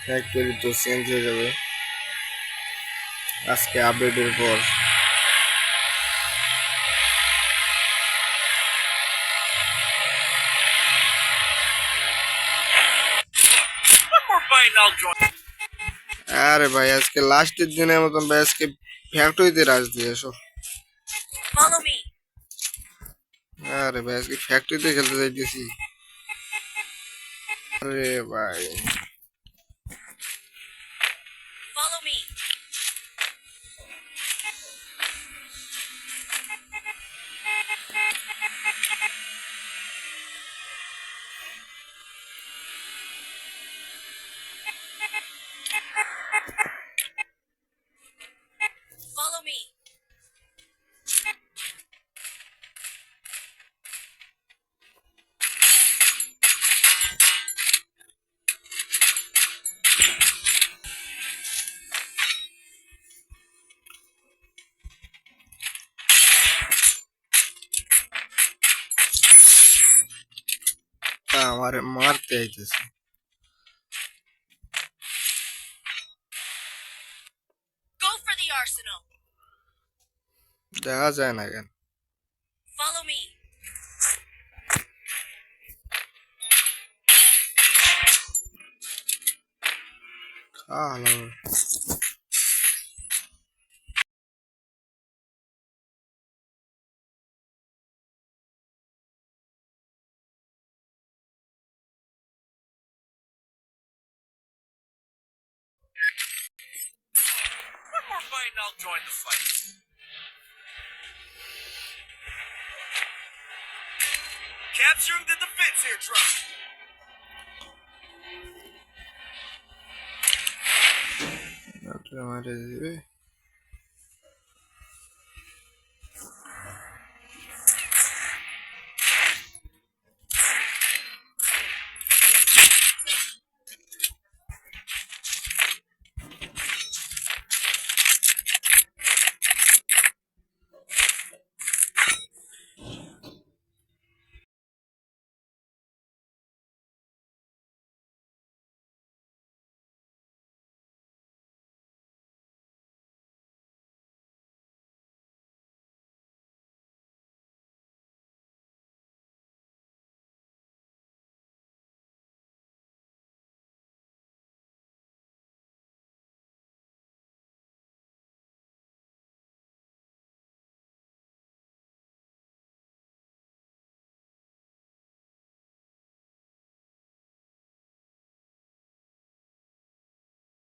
Factory তো change হয়ে যাবে আজকে আপডেটের পর। আরে ভাই আজকে লাস্টের দিনের মতন ভাই আজকে ফ্যাক্টরিতে রাজ দিয়ে এসো। আরে ভাই আজকে ফ্যাক্টরিতে খেলতে যাইতেছি। আরে ভাই আমার মারতে আইতেছে। দেখা যায় না কেন? Hello Capturing the defense airdrop. মারে দিবে।